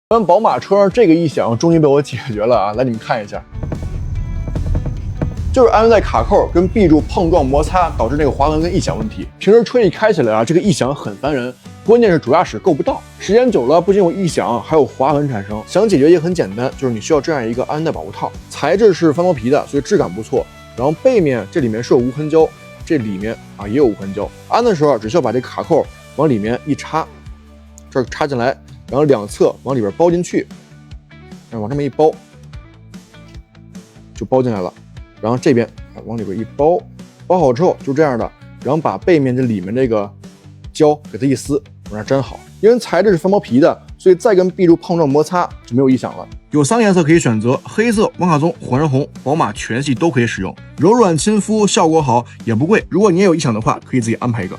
咱宝马车上这个异响终于被我解决了啊！来，你们看一下，就是安在卡扣跟 B 柱碰撞摩擦导致那个滑轮跟异响问题。平时车一开起来啊，这个异响很烦人，关键是主驾驶够不到，时间久了不仅有异响，还有滑痕产生。想解决也很简单，就是你需要这样一个安带保护套，材质是翻毛皮的，所以质感不错。然后背面这里面是有无痕胶，这里面啊也有无痕胶。安的时候只需要把这个卡扣往里面一插，这儿插进来。然后两侧往里边包进去，往这么一包，就包进来了。然后这边往里边一包，包好之后就这样的，然后把背面这里面这个胶给它一撕，往上粘好。因为材质是翻毛皮的，所以再跟 B 柱碰撞摩擦就没有异响了。有3个颜色可以选择：黑色、万卡棕、火山红，宝马全系都可以使用，柔软亲肤，效果好，也不贵。如果你也有异响的话，可以自己安排一个。